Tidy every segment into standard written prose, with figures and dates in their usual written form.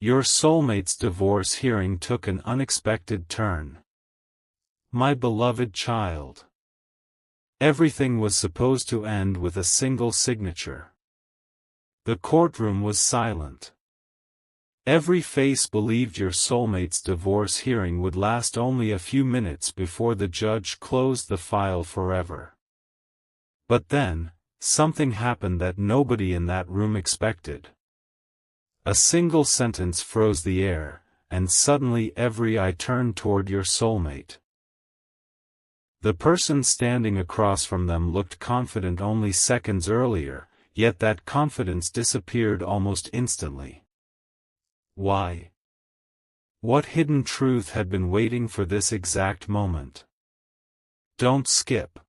Your soulmate's divorce hearing took an unexpected turn. My beloved child. Everything was supposed to end with a single signature. The courtroom was silent. Every face believed your soulmate's divorce hearing would last only a few minutes before the judge closed the file forever. But then, something happened that nobody in that room expected. A single sentence froze the air, and suddenly every eye turned toward your soulmate. The person standing across from them looked confident only seconds earlier, yet that confidence disappeared almost instantly. Why? What hidden truth had been waiting for this exact moment? Don't skip.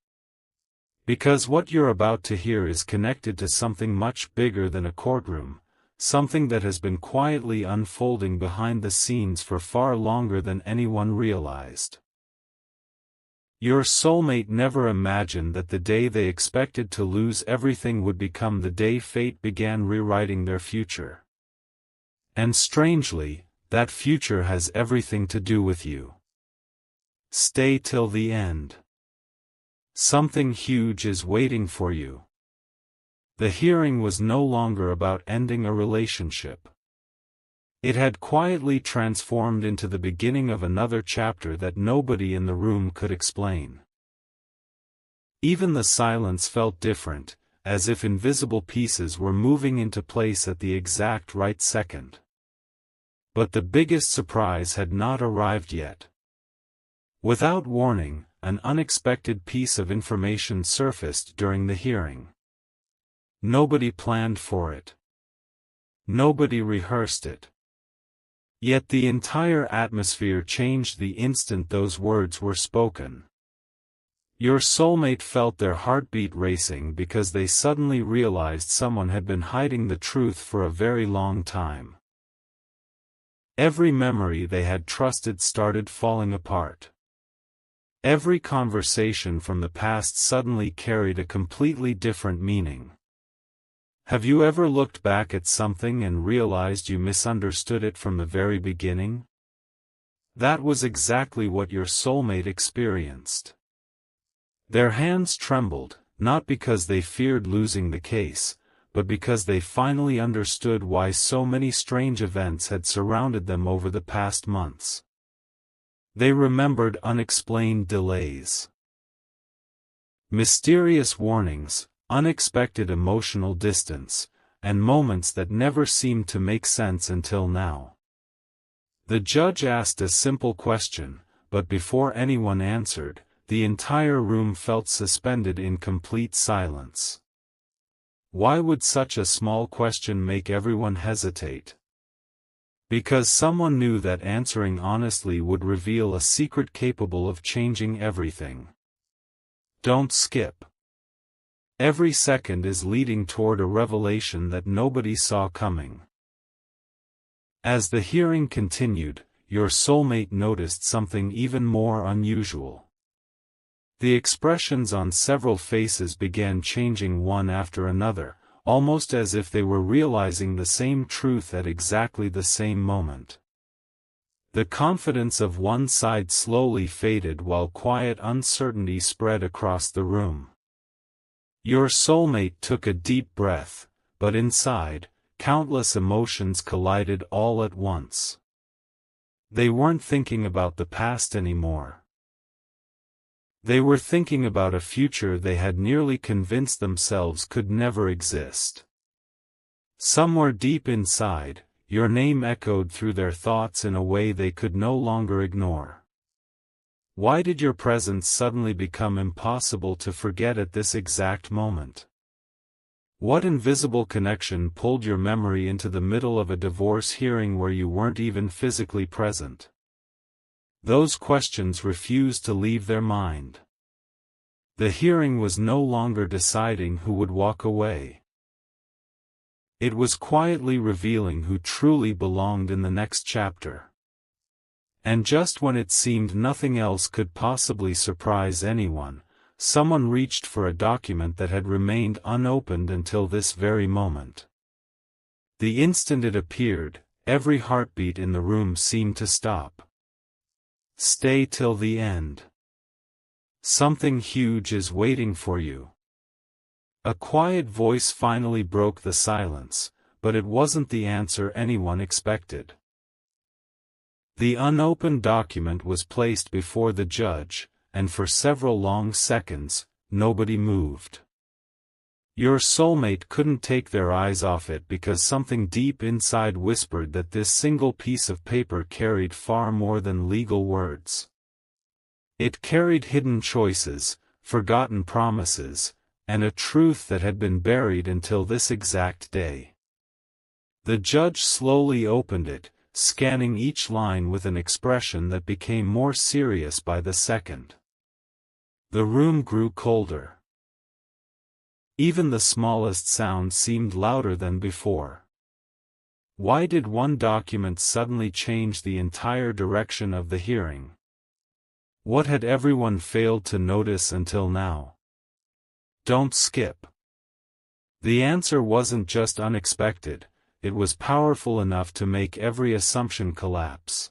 Because what you're about to hear is connected to something much bigger than a courtroom, something that has been quietly unfolding behind the scenes for far longer than anyone realized. Your soulmate never imagined that the day they expected to lose everything would become the day fate began rewriting their future. And strangely, that future has everything to do with you. Stay till the end. Something huge is waiting for you. The hearing was no longer about ending a relationship. It had quietly transformed into the beginning of another chapter that nobody in the room could explain. Even the silence felt different, as if invisible pieces were moving into place at the exact right second. But the biggest surprise had not arrived yet. Without warning, an unexpected piece of information surfaced during the hearing. Nobody planned for it. Nobody rehearsed it. Yet the entire atmosphere changed the instant those words were spoken. Your soulmate felt their heartbeat racing because they suddenly realized someone had been hiding the truth for a very long time. Every memory they had trusted started falling apart. Every conversation from the past suddenly carried a completely different meaning. Have you ever looked back at something and realized you misunderstood it from the very beginning? That was exactly what your soulmate experienced. Their hands trembled, not because they feared losing the case, but because they finally understood why so many strange events had surrounded them over the past months. They remembered unexplained delays, mysterious warnings, unexpected emotional distance, and moments that never seemed to make sense until now. The judge asked a simple question, but before anyone answered, the entire room felt suspended in complete silence. Why would such a small question make everyone hesitate? Because someone knew that answering honestly would reveal a secret capable of changing everything. Don't skip. Every second is leading toward a revelation that nobody saw coming. As the hearing continued, your soulmate noticed something even more unusual. The expressions on several faces began changing one after another, almost as if they were realizing the same truth at exactly the same moment. The confidence of one side slowly faded while quiet uncertainty spread across the room. Your soulmate took a deep breath, but inside, countless emotions collided all at once. They weren't thinking about the past anymore. They were thinking about a future they had nearly convinced themselves could never exist. Somewhere deep inside, your name echoed through their thoughts in a way they could no longer ignore. Why did your presence suddenly become impossible to forget at this exact moment? What invisible connection pulled your memory into the middle of a divorce hearing where you weren't even physically present? Those questions refused to leave their mind. The hearing was no longer deciding who would walk away. It was quietly revealing who truly belonged in the next chapter. And just when it seemed nothing else could possibly surprise anyone, someone reached for a document that had remained unopened until this very moment. The instant it appeared, every heartbeat in the room seemed to stop. Stay till the end. Something huge is waiting for you. A quiet voice finally broke the silence, but it wasn't the answer anyone expected. The unopened document was placed before the judge, and for several long seconds, nobody moved. Your soulmate couldn't take their eyes off it because something deep inside whispered that this single piece of paper carried far more than legal words. It carried hidden choices, forgotten promises, and a truth that had been buried until this exact day. The judge slowly opened it, scanning each line with an expression that became more serious by the second. The room grew colder. Even the smallest sound seemed louder than before. Why did one document suddenly change the entire direction of the hearing? What had everyone failed to notice until now? Don't skip. The answer wasn't just unexpected, it was powerful enough to make every assumption collapse.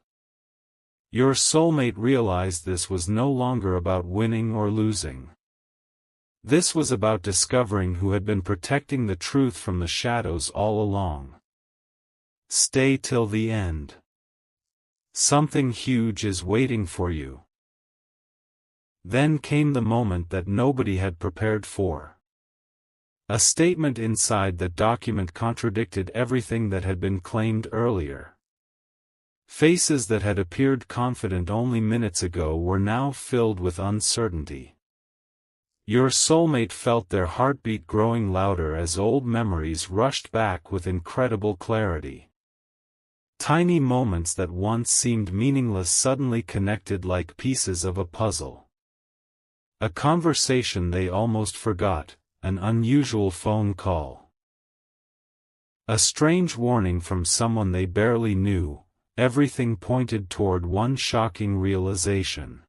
Your soulmate realized this was no longer about winning or losing. This was about discovering who had been protecting the truth from the shadows all along. Stay till the end. Something huge is waiting for you. Then came the moment that nobody had prepared for. A statement inside that document contradicted everything that had been claimed earlier. Faces that had appeared confident only minutes ago were now filled with uncertainty. Your soulmate felt their heartbeat growing louder as old memories rushed back with incredible clarity. Tiny moments that once seemed meaningless suddenly connected like pieces of a puzzle. A conversation they almost forgot, an unusual phone call. A strange warning from someone they barely knew, everything pointed toward one shocking realization.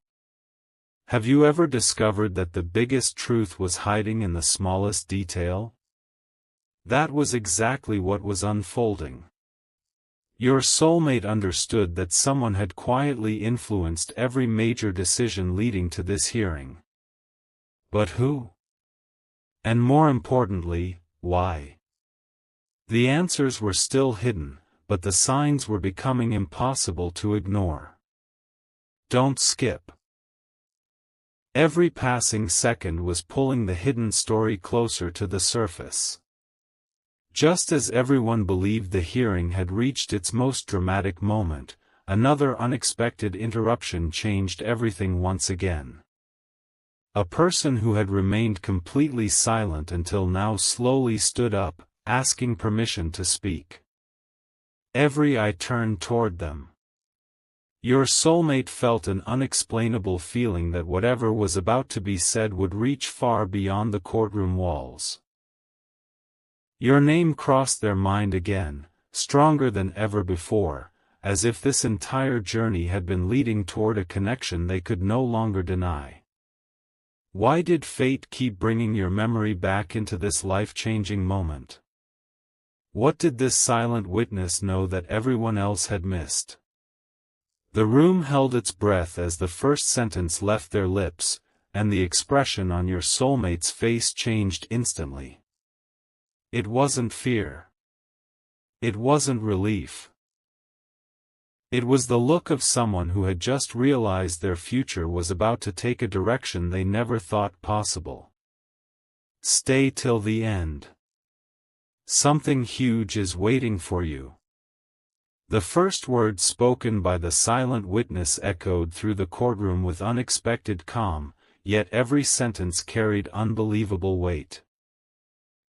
Have you ever discovered that the biggest truth was hiding in the smallest detail? That was exactly what was unfolding. Your soulmate understood that someone had quietly influenced every major decision leading to this hearing. But who? And more importantly, why? The answers were still hidden, but the signs were becoming impossible to ignore. Don't skip. Every passing second was pulling the hidden story closer to the surface. Just as everyone believed the hearing had reached its most dramatic moment, another unexpected interruption changed everything once again. A person who had remained completely silent until now slowly stood up, asking permission to speak. Every eye turned toward them. Your soulmate felt an unexplainable feeling that whatever was about to be said would reach far beyond the courtroom walls. Your name crossed their mind again, stronger than ever before, as if this entire journey had been leading toward a connection they could no longer deny. Why did fate keep bringing your memory back into this life-changing moment? What did this silent witness know that everyone else had missed? The room held its breath as the first sentence left their lips, and the expression on your soulmate's face changed instantly. It wasn't fear. It wasn't relief. It was the look of someone who had just realized their future was about to take a direction they never thought possible. Stay till the end. Something huge is waiting for you. The first words spoken by the silent witness echoed through the courtroom with unexpected calm, yet every sentence carried unbelievable weight.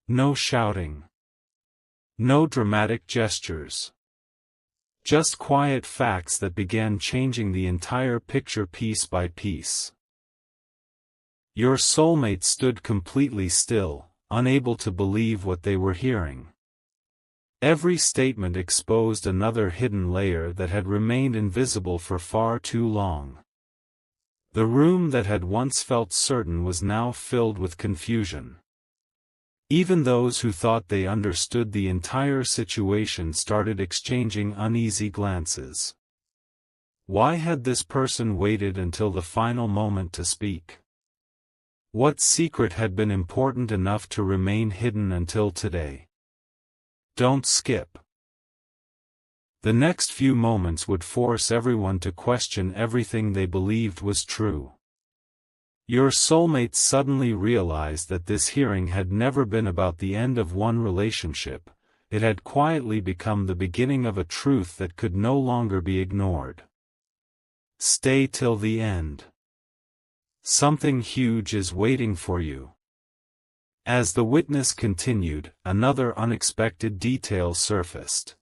No shouting. No dramatic gestures. Just quiet facts that began changing the entire picture piece by piece. Your soulmate stood completely still, unable to believe what they were hearing. Every statement exposed another hidden layer that had remained invisible for far too long. The room that had once felt certain was now filled with confusion. Even those who thought they understood the entire situation started exchanging uneasy glances. Why had this person waited until the final moment to speak? What secret had been important enough to remain hidden until today? Don't skip. The next few moments would force everyone to question everything they believed was true. Your soulmate suddenly realized that this hearing had never been about the end of one relationship, it had quietly become the beginning of a truth that could no longer be ignored. Stay till the end. Something huge is waiting for you. As the witness continued, another unexpected detail surfaced.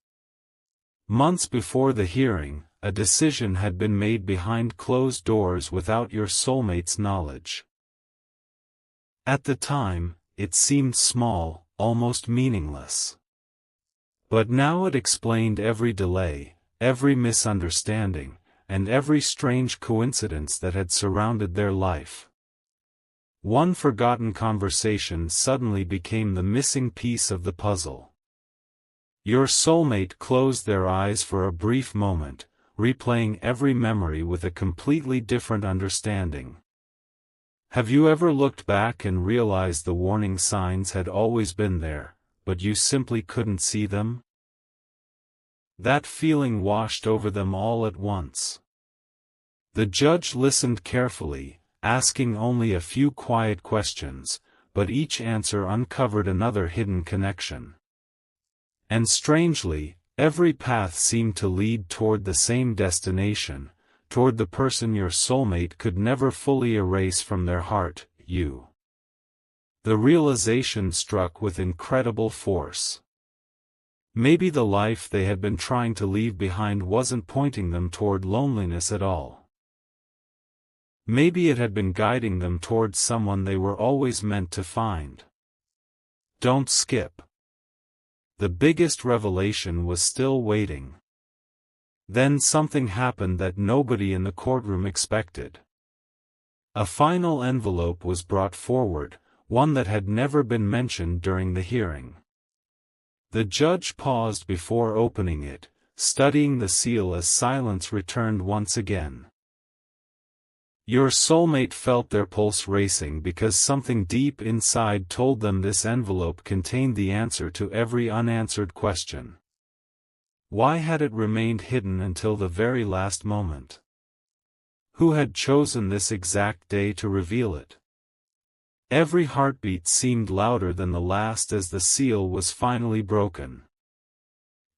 Months before the hearing, a decision had been made behind closed doors without your soulmate's knowledge. At the time, it seemed small, almost meaningless. But now it explained every delay, every misunderstanding, and every strange coincidence that had surrounded their life. One forgotten conversation suddenly became the missing piece of the puzzle. Your soulmate closed their eyes for a brief moment, replaying every memory with a completely different understanding. Have you ever looked back and realized the warning signs had always been there, but you simply couldn't see them? That feeling washed over them all at once. The judge listened carefully, asking only a few quiet questions, but each answer uncovered another hidden connection. And strangely, every path seemed to lead toward the same destination, toward the person your soulmate could never fully erase from their heart, you. The realization struck with incredible force. Maybe the life they had been trying to leave behind wasn't pointing them toward loneliness at all. Maybe it had been guiding them toward someone they were always meant to find. Don't skip. The biggest revelation was still waiting. Then something happened that nobody in the courtroom expected. A final envelope was brought forward, one that had never been mentioned during the hearing. The judge paused before opening it, studying the seal as silence returned once again. Your soulmate felt their pulse racing because something deep inside told them this envelope contained the answer to every unanswered question. Why had it remained hidden until the very last moment? Who had chosen this exact day to reveal it? Every heartbeat seemed louder than the last as the seal was finally broken.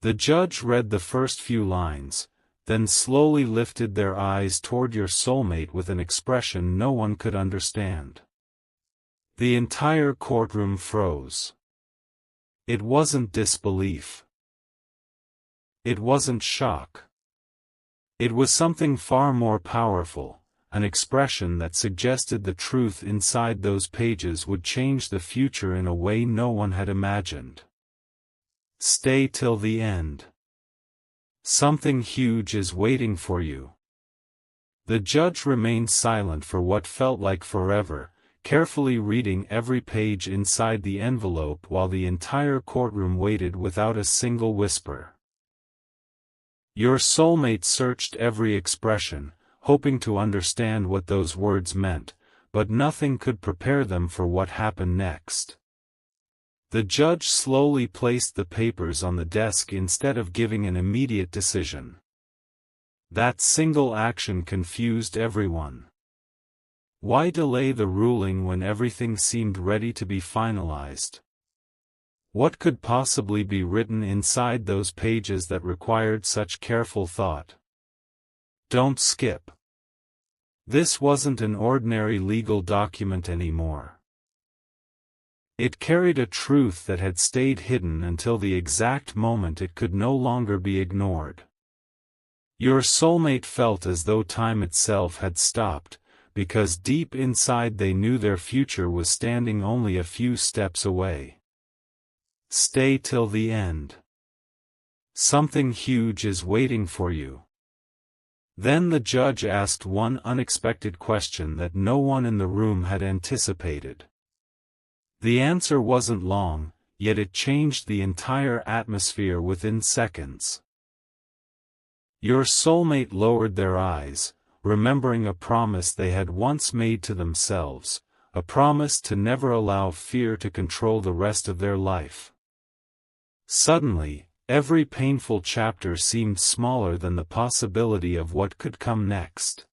The judge read the first few lines, then slowly lifted their eyes toward your soulmate with an expression no one could understand. The entire courtroom froze. It wasn't disbelief. It wasn't shock. It was something far more powerful, an expression that suggested the truth inside those pages would change the future in a way no one had imagined. Stay till the end. Something huge is waiting for you. The judge remained silent for what felt like forever, carefully reading every page inside the envelope while the entire courtroom waited without a single whisper. Your soulmate searched every expression, hoping to understand what those words meant, but nothing could prepare them for what happened next. The judge slowly placed the papers on the desk instead of giving an immediate decision. That single action confused everyone. Why delay the ruling when everything seemed ready to be finalized? What could possibly be written inside those pages that required such careful thought? Don't skip. This wasn't an ordinary legal document anymore. It carried a truth that had stayed hidden until the exact moment it could no longer be ignored. Your soulmate felt as though time itself had stopped, because deep inside they knew their future was standing only a few steps away. Stay till the end. Something huge is waiting for you. Then the judge asked one unexpected question that no one in the room had anticipated. The answer wasn't long, yet it changed the entire atmosphere within seconds. Your soulmate lowered their eyes, remembering a promise they had once made to themselves, a promise to never allow fear to control the rest of their life. Suddenly, every painful chapter seemed smaller than the possibility of what could come next.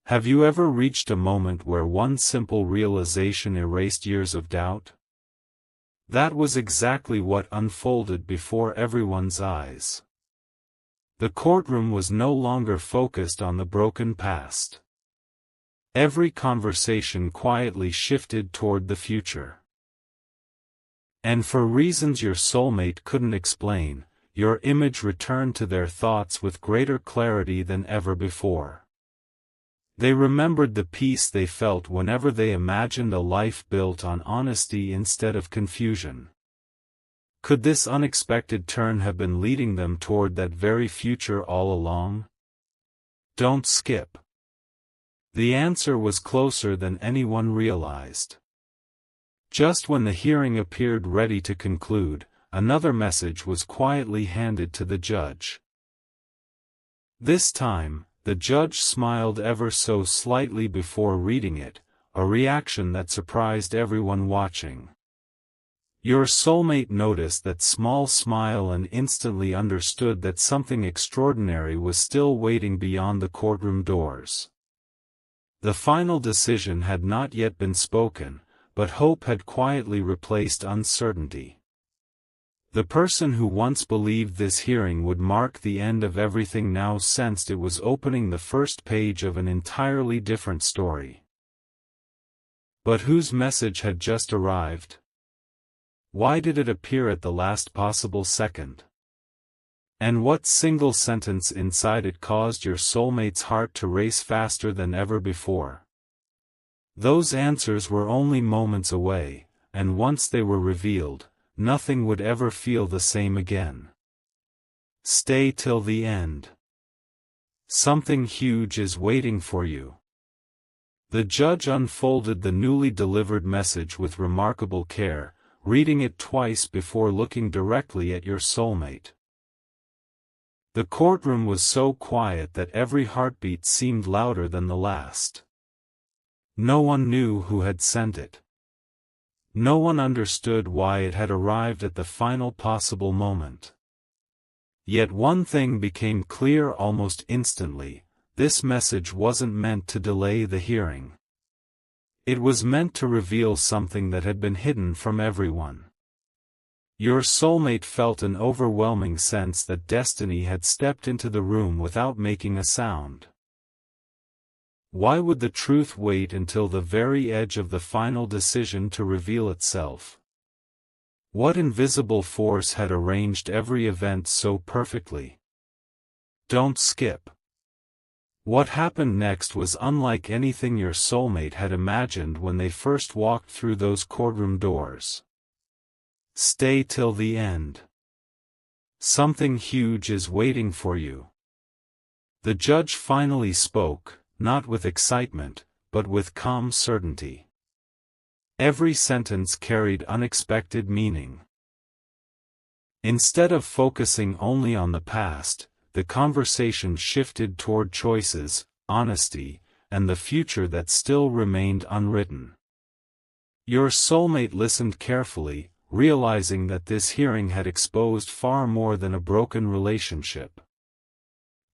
Have you ever reached a moment where one simple realization erased years of doubt? That was exactly what unfolded before everyone's eyes. The courtroom was no longer focused on the broken past. Every conversation quietly shifted toward the future. And for reasons your soulmate couldn't explain, your image returned to their thoughts with greater clarity than ever before. They remembered the peace they felt whenever they imagined a life built on honesty instead of confusion. Could this unexpected turn have been leading them toward that very future all along? Don't skip. The answer was closer than anyone realized. Just when the hearing appeared ready to conclude, another message was quietly handed to the judge. This time, the judge smiled ever so slightly before reading it, a reaction that surprised everyone watching. Your soulmate noticed that small smile and instantly understood that something extraordinary was still waiting beyond the courtroom doors. The final decision had not yet been spoken, but hope had quietly replaced uncertainty. The person who once believed this hearing would mark the end of everything now sensed it was opening the first page of an entirely different story. But whose message had just arrived? Why did it appear at the last possible second? And what single sentence inside it caused your soulmate's heart to race faster than ever before? Those answers were only moments away, and once they were revealed, nothing would ever feel the same again. Stay till the end. Something huge is waiting for you. The judge unfolded the newly delivered message with remarkable care, reading it twice before looking directly at your soulmate. The courtroom was so quiet that every heartbeat seemed louder than the last. No one knew who had sent it. No one understood why it had arrived at the final possible moment. Yet one thing became clear almost instantly: this message wasn't meant to delay the hearing. It was meant to reveal something that had been hidden from everyone. Your soulmate felt an overwhelming sense that destiny had stepped into the room without making a sound. Why would the truth wait until the very edge of the final decision to reveal itself? What invisible force had arranged every event so perfectly? Don't skip. What happened next was unlike anything your soulmate had imagined when they first walked through those courtroom doors. Stay till the end. Something huge is waiting for you. The judge finally spoke, not with excitement, but with calm certainty. Every sentence carried unexpected meaning. Instead of focusing only on the past, the conversation shifted toward choices, honesty, and the future that still remained unwritten. Your soulmate listened carefully, realizing that this hearing had exposed far more than a broken relationship.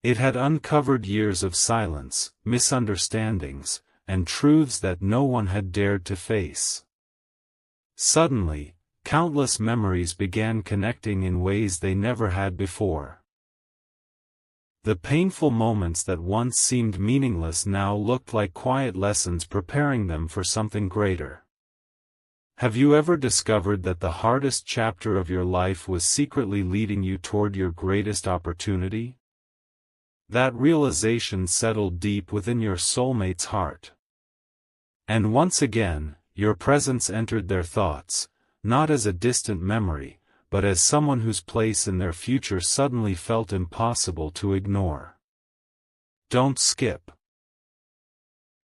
It had uncovered years of silence, misunderstandings, and truths that no one had dared to face. Suddenly, countless memories began connecting in ways they never had before. The painful moments that once seemed meaningless now looked like quiet lessons preparing them for something greater. Have you ever discovered that the hardest chapter of your life was secretly leading you toward your greatest opportunity? That realization settled deep within your soulmate's heart. And once again, your presence entered their thoughts, not as a distant memory, but as someone whose place in their future suddenly felt impossible to ignore. Don't skip.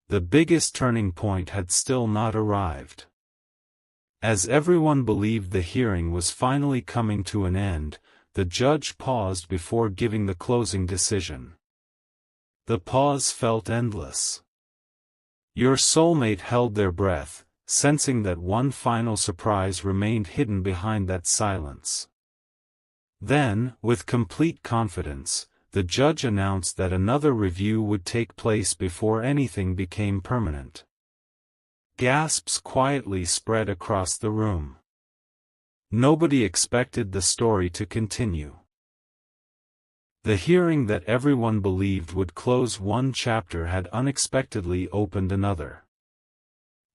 The biggest turning point had still not arrived. As everyone believed the hearing was finally coming to an end, the judge paused before giving the closing decision. The pause felt endless. Your soulmate held their breath, sensing that one final surprise remained hidden behind that silence. Then, with complete confidence, the judge announced that another review would take place before anything became permanent. Gasps quietly spread across the room. Nobody expected the story to continue. The hearing that everyone believed would close one chapter had unexpectedly opened another.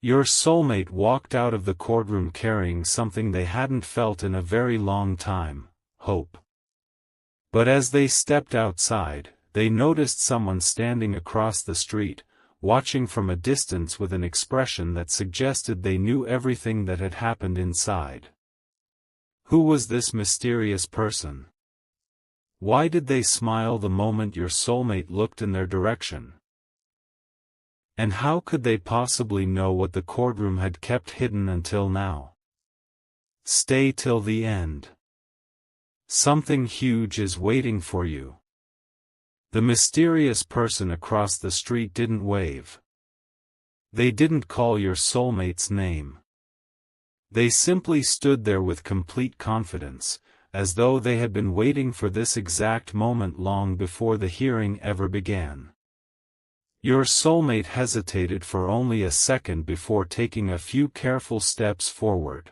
Your soulmate walked out of the courtroom carrying something they hadn't felt in a very long time: hope. But as they stepped outside, they noticed someone standing across the street, watching from a distance with an expression that suggested they knew everything that had happened inside. Who was this mysterious person? Why did they smile the moment your soulmate looked in their direction? And how could they possibly know what the courtroom had kept hidden until now? Stay till the end. Something huge is waiting for you. The mysterious person across the street didn't wave. They didn't call your soulmate's name. They simply stood there with complete confidence, as though they had been waiting for this exact moment long before the hearing ever began. Your soulmate hesitated for only a second before taking a few careful steps forward.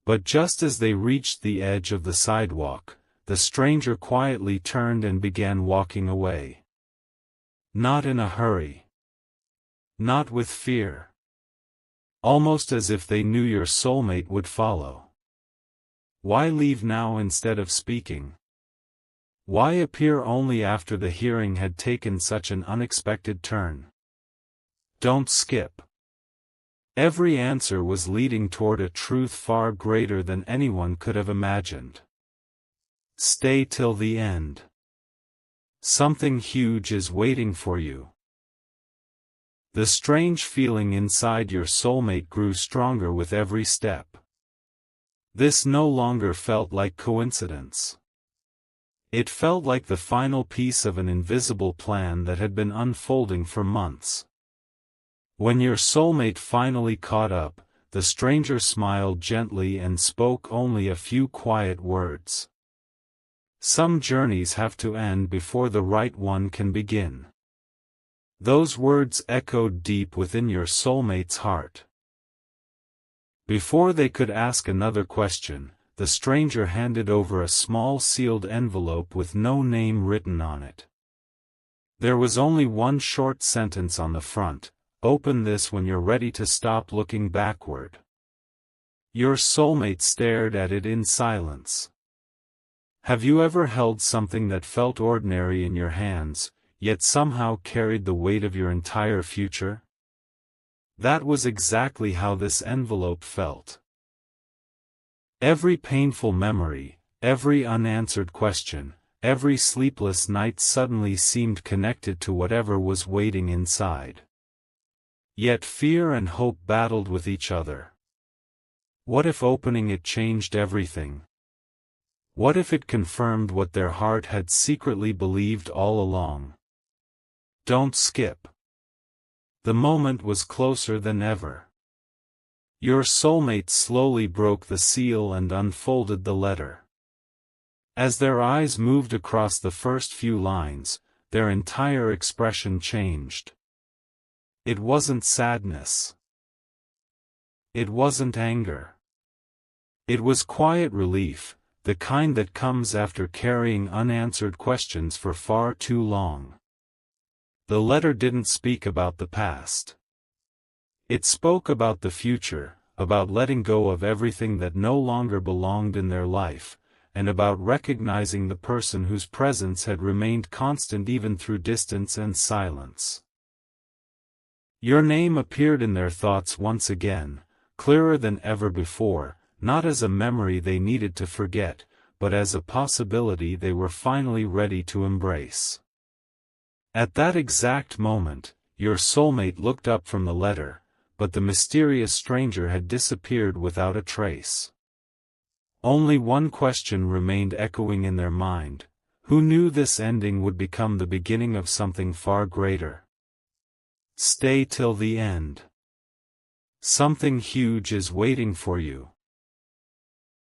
But just as they reached the edge of the sidewalk, the stranger quietly turned and began walking away. Not in a hurry. Not with fear. Almost as if they knew your soulmate would follow. Why leave now instead of speaking? Why appear only after the hearing had taken such an unexpected turn? Don't skip. Every answer was leading toward a truth far greater than anyone could have imagined. Stay till the end. Something huge is waiting for you. The strange feeling inside your soulmate grew stronger with every step. This no longer felt like coincidence. It felt like the final piece of an invisible plan that had been unfolding for months. When your soulmate finally caught up, the stranger smiled gently and spoke only a few quiet words. Some journeys have to end before the right one can begin. Those words echoed deep within your soulmate's heart. Before they could ask another question, the stranger handed over a small sealed envelope with no name written on it. There was only one short sentence on the front: "Open this when you're ready to stop looking backward." Your soulmate stared at it in silence. Have you ever held something that felt ordinary in your hands, yet somehow carried the weight of your entire future? That was exactly how this envelope felt. Every painful memory, every unanswered question, every sleepless night suddenly seemed connected to whatever was waiting inside. Yet fear and hope battled with each other. What if opening it changed everything? What if it confirmed what their heart had secretly believed all along? Don't skip. The moment was closer than ever. Your soulmate slowly broke the seal and unfolded the letter. As their eyes moved across the first few lines, their entire expression changed. It wasn't sadness. It wasn't anger. It was quiet relief, the kind that comes after carrying unanswered questions for far too long. The letter didn't speak about the past. It spoke about the future, about letting go of everything that no longer belonged in their life, and about recognizing the person whose presence had remained constant even through distance and silence. Your name appeared in their thoughts once again, clearer than ever before, not as a memory they needed to forget, but as a possibility they were finally ready to embrace. At that exact moment, your soulmate looked up from the letter, but the mysterious stranger had disappeared without a trace. Only one question remained echoing in their mind: who knew this ending would become the beginning of something far greater? Stay till the end. Something huge is waiting for you.